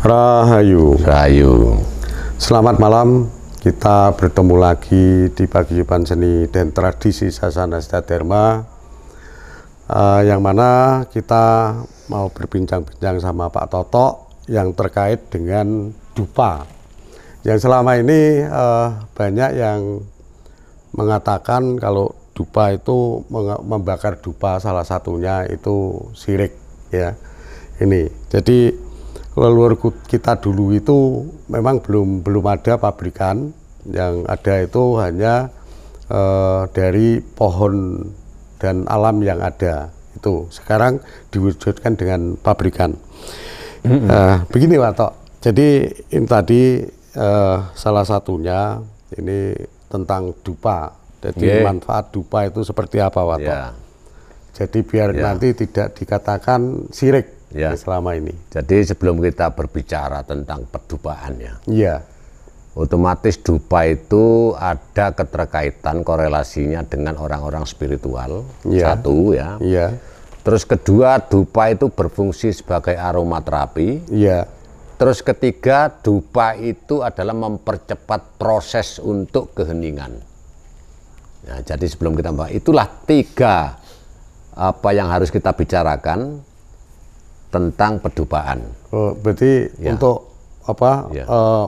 Rahayu. Rahayu. Selamat malam. Kita bertemu lagi di Paguyuban Seni dan Tradisi Sasana Dharma, yang mana kita mau berbincang-bincang sama Pak Toto yang terkait dengan dupa. Yang selama ini banyak yang mengatakan kalau dupa itu membakar dupa, salah satunya itu syirik, ya. Ini jadi leluhur kita dulu itu memang belum ada pabrikan, yang ada itu hanya dari pohon dan alam yang ada itu. Sekarang diwujudkan dengan pabrikan. Begini Pak Tok, jadi ini tadi salah satunya ini tentang dupa. Jadi manfaat dupa itu seperti apa Pak Tok? Jadi biar nanti tidak dikatakan syirik. Ya, selama ini. Jadi sebelum kita berbicara tentang pedupaan ya, otomatis dupa itu ada keterkaitan korelasinya dengan orang-orang spiritual, satu ya. Terus kedua, dupa itu berfungsi sebagai aromaterapi. Terus ketiga, dupa itu adalah mempercepat proses untuk keheningan. Nah, jadi sebelum kita bahas, itulah tiga apa yang harus kita bicarakan tentang pedupaan. Oh, berarti untuk apa?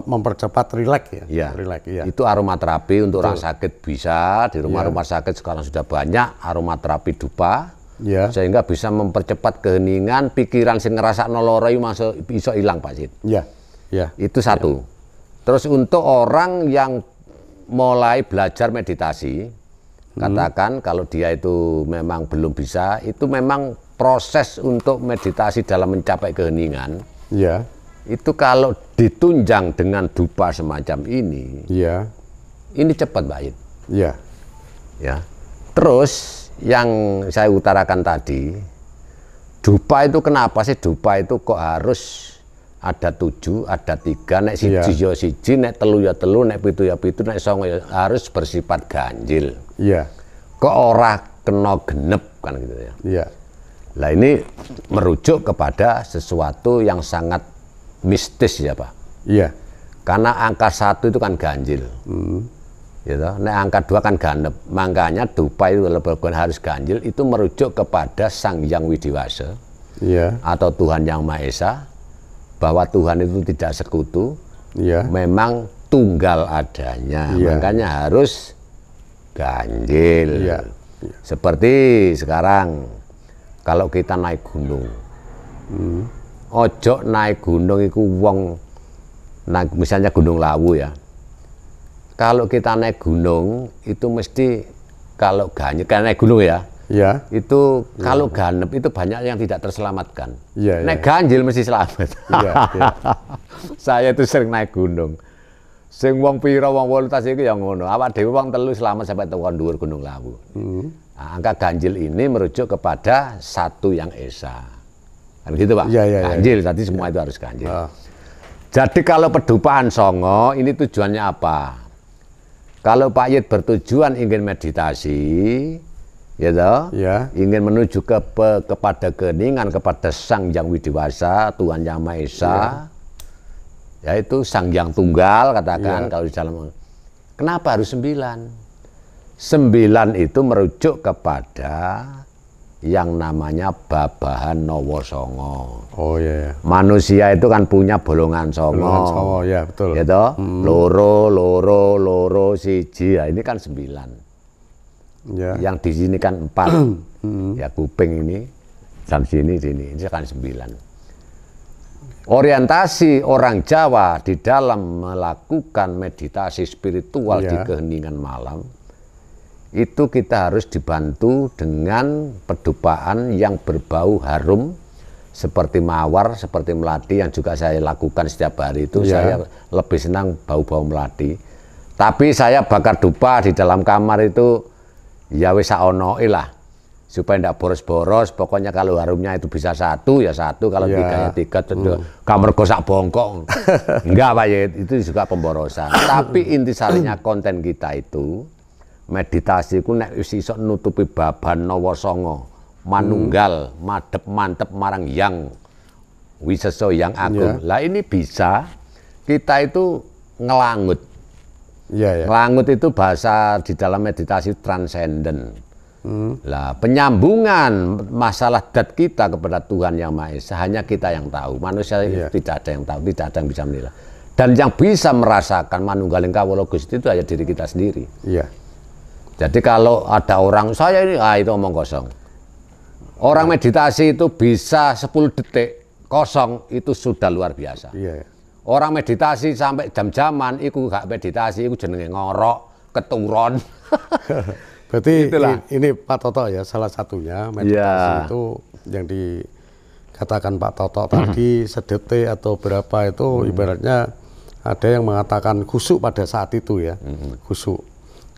Mempercepat rileks ya? Rileks, ya. Itu aromaterapi untuk orang sakit bisa di rumah-rumah sakit sekarang sudah banyak aromaterapi dupa, sehingga bisa mempercepat keheningan, pikiran sing ngerasa noloro masuk bisa hilang Pak Sid. Itu satu. Terus untuk orang yang mulai belajar meditasi, katakan kalau dia itu memang belum bisa, itu memang proses untuk meditasi dalam mencapai keheningan, itu kalau ditunjang dengan dupa semacam ini, ini cepat Pak Id. Terus yang saya utarakan tadi, dupa itu kenapa sih dupa itu kok harus ada 7, ada 3, nek siji ya siji, nek telu ya telu, nek pitu ya pitu, nek songo ya harus bersifat ganjil. Kok ora kena genep kan gitu ya. Nah ini merujuk kepada sesuatu yang sangat mistis ya Pak. Karena angka 1 itu kan ganjil. Gitu. Nah angka 2 kan ganep. Makanya dupa itu harus ganjil, itu merujuk kepada Sang Hyang Widiwasa atau Tuhan Yang Maha Esa, bahwa Tuhan itu tidak sekutu, memang tunggal adanya. Makanya harus ganjil. Seperti sekarang kalau kita naik gunung, ojo naik gunung itu wong naik, misalnya Gunung Lawu ya. Kalau kita naik gunung itu mesti kalau ganjil, karena naik gunung itu kalau ganep itu banyak yang tidak terselamatkan. Naik ganjil mesti selamat. Saya itu sering naik gunung. Sing wong pira wong 18 iki ya ngono. Awak dhewe wong 3 selamat sampai tekan dhuwur Gunung Lawu. Nah, angka ganjil ini merujuk kepada Satu Yang Esa. Kan gitu Pak? Ganjil, tadi semua itu harus ganjil. Jadi kalau pedupaan songo, ini tujuannya apa? Kalau Pak Yid bertujuan ingin meditasi, ingin menuju kepada keheningan, kepada Sang Hyang Widiwasa, Tuhan Yang Maha Esa, yaitu Sang Hyang Tunggal, katakan kalau di dalam. Kenapa harus 9? 9 itu merujuk kepada yang namanya Babahan Nawa Songo. Manusia itu kan punya bolongan songo. Betul. Gitu? Loro, siji. Ya, ini kan 9. Yang di sini kan 4. Ya kuping ini, dan sini. Ini kan 9. Orientasi orang Jawa di dalam melakukan meditasi spiritual di keheningan malam, itu kita harus dibantu dengan pedupaan yang berbau harum seperti mawar, seperti melati yang juga saya lakukan setiap hari itu. Saya lebih senang bau-bau melati. Tapi saya bakar dupa di dalam kamar itu ya wis saonoe lah, supaya tidak boros-boros. Pokoknya kalau harumnya itu bisa 1 ya 1, kalau 3 ya 3. Kamar gosak bongkok. Enggak Pak Yid, itu juga pemborosan. Tapi intisarinya konten kita itu meditasi ku nek wis iso nutupi Babahan Nawa Songo, manunggal, madhep mantep marang yang Wiseso yang agung. Lah ini bisa kita itu ngelangut. Ngelangut itu bahasa di dalam meditasi transenden. Lah penyambungan masalah dat kita kepada Tuhan Yang Maha Esa hanya kita yang tahu. Manusia tidak ada yang tahu, tidak ada yang bisa menilai. Dan yang bisa merasakan manunggaling kawula Gusti itu hanya diri kita sendiri. Jadi kalau ada orang saya ini, itu omong kosong. Orang meditasi itu bisa 10 detik kosong itu sudah luar biasa. Orang meditasi sampai jam-jaman, itu gak meditasi, itu jenenge ngorok, keturun. Berarti ini Pak Toto ya salah satunya meditasi itu yang dikatakan Pak Toto tadi sedetik atau berapa itu ibaratnya ada yang mengatakan khusyuk pada saat itu ya, khusyuk.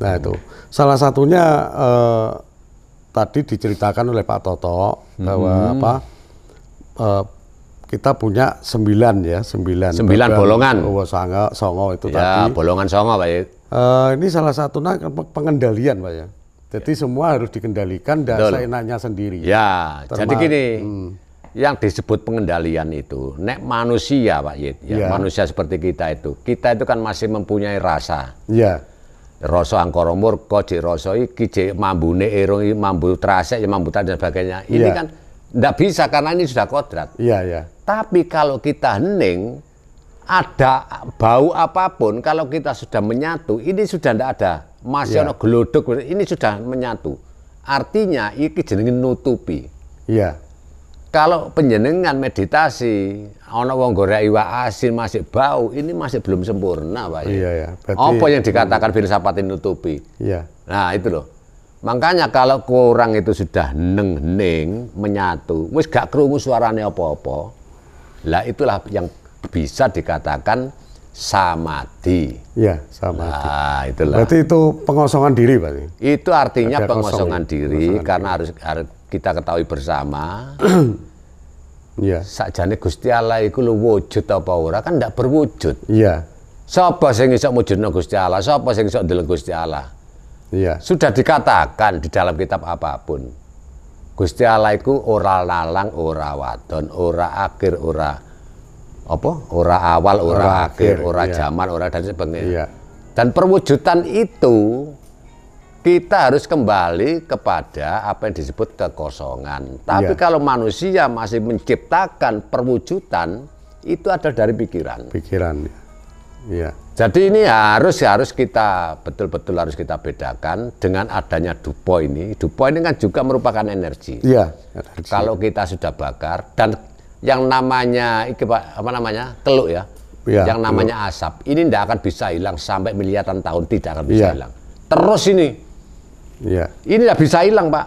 Nah itu salah satunya tadi diceritakan oleh Pak Toto bahwa kita punya 9 bolongan. Songo itu ya, tadi. Bolongan songo Pak. Ini salah satunya pengendalian Pak ya. Jadi semua harus dikendalikan dan seenaknya sendiri. Ya, jadi gini, yang disebut pengendalian itu, nek manusia Pak Yid, manusia seperti kita itu kan masih mempunyai rasa. Rasa angkara murka, jek rasa iki, jek mambune irung, mambu trasek, mambu dan sebagainya. Ini kan ndak bisa karena ini sudah kodrat. Tapi kalau kita hening, ada bau apapun, kalau kita sudah menyatu, ini sudah ndak ada. Masih ono glodok, ini sudah menyatu. Artinya iki jenenge nutupi. Kalau penjenengan meditasi, ono wong gorek iwak asin masih bau, ini masih belum sempurna, Pak. Berarti, apa yang dikatakan filsafat nutupi? Nah, itu loh. Makanya kalau kurang itu sudah hening menyatu, wis gak krungu suarane apa-apa. Lah itulah yang bisa dikatakan samadhi. Samadhi. Nah, itulah. Berarti itu pengosongan diri, Pak. Itu artinya ada pengosongan diri karena harus kita ketahui bersama. Sakjane Gusti Allah iku lho wujud apa ora kan ndak berwujud. Sapa sing iso mujudno Gusti Allah? Sapa sing iso ndeleng Gusti Allah? Sudah dikatakan di dalam kitab apapun. Gusti Allah iku ora lalang, ora wadon, ora akhir, ora awal, ora akhir, ora zaman, ora dan sebagainya. Dan perwujudan itu kita harus kembali kepada apa yang disebut kekosongan. Tapi kalau manusia masih menciptakan perwujudan, itu ada dari pikiran. Jadi ini harus kita betul-betul harus kita bedakan dengan adanya dupo ini. Dupo ini kan juga merupakan energi. Energi. Kalau kita sudah bakar dan yang namanya teluk ya, yang namanya asap ini tidak akan bisa hilang sampai miliaran tahun, tidak akan bisa hilang. Terus ini tidak bisa hilang, Pak.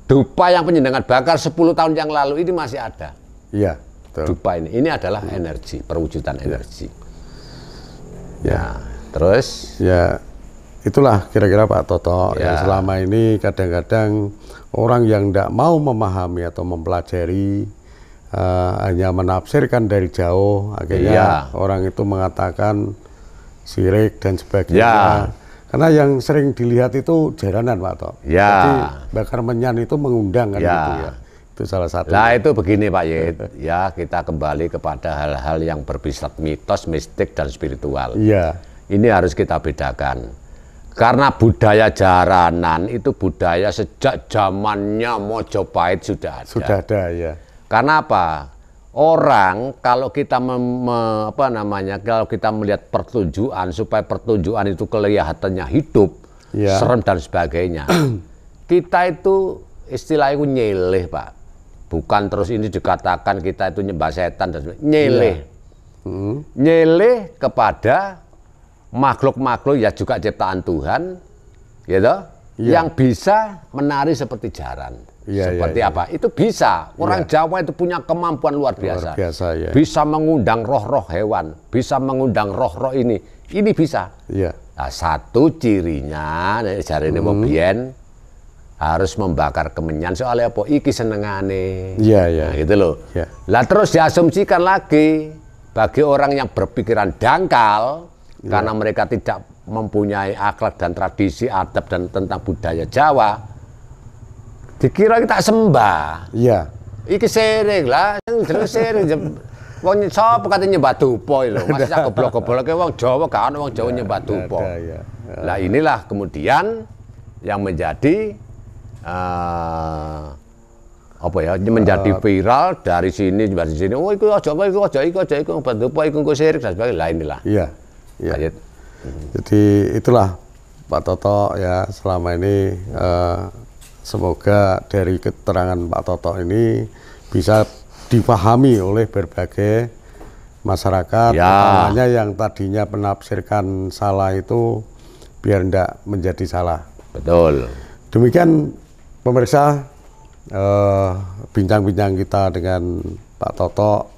Dupa yang penjenengan bakar 10 tahun yang lalu ini masih ada. Dupa ini adalah energi, perwujudan energi. Terus itulah kira-kira Pak Toto yang selama ini kadang-kadang orang yang tidak mau memahami atau mempelajari hanya menafsirkan dari jauh, akhirnya orang itu mengatakan syirik dan sebagainya. Karena yang sering dilihat itu jaranan, Pak Toto. Jadi bakar menyan itu mengundang kan gitu ya. Itu salah satu. Nah itu begini Pak Yid, kita kembali kepada hal-hal yang bersifat mitos, mistik dan spiritual. Ini harus kita bedakan. Karena budaya jaranan itu budaya sejak zamannya Mojopahit sudah ada. Sudah ada Karena apa? Orang kalau kita kalau kita melihat pertunjukan supaya pertunjukan itu kelihatannya hidup, serem dan sebagainya. Kita itu istilahnya nyeleh, Pak. Bukan terus ini dikatakan kita itu nyembah setan dan sebagainya. Nyeleh. Nyeleh kepada makhluk-makhluk ya juga ciptaan Tuhan, gitu, yang bisa menari seperti jaran. Seperti apa? Itu bisa. Orang Jawa itu punya kemampuan luar biasa. Bisa mengundang roh-roh hewan, bisa mengundang roh-roh ini. Ini bisa. Nah, satu cirinya, jari ini mobian harus membakar kemenyan. Soalnya apa? Iki senengane. Nah, gitu loh. Lah terus diasumsikan lagi bagi orang yang berpikiran dangkal karena mereka tidak mempunyai akhlak dan tradisi, adab dan tentang budaya Jawa. Dikira kita sembah. Iki sirik lah, terus sirik. Wong sapa kate nyembah dupa lho. Mas goblok-gobloke wong Jawa gak ono wong Jawa nyembah dupa. Lah inilah kemudian yang menjadi apa ya, menjadi viral dari sini dari sini. Oh iku aja nyembah dupa iku sirik dan sebagainya. Lah inilah. Iya. Iya. Jadi itulah Pak Toto ya selama ini semoga dari keterangan Pak Toto ini bisa dipahami oleh berbagai masyarakat, utamanya yang tadinya menafsirkan salah itu biar tidak menjadi salah. Betul. Demikian pemirsa bincang-bincang kita dengan Pak Toto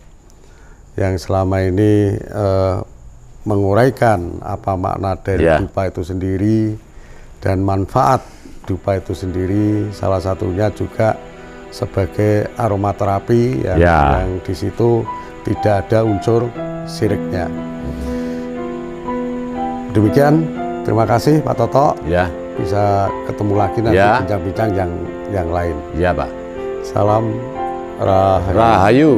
yang selama ini menguraikan apa makna dari dupa itu sendiri dan manfaat dupa itu sendiri, salah satunya juga sebagai aromaterapi yang di situ tidak ada unsur siriknya. Demikian, terima kasih Pak Toto. Ya. Bisa ketemu lagi nanti bincang-bincang yang lain. Ya Pak. Salam Rahayu. Rahayu.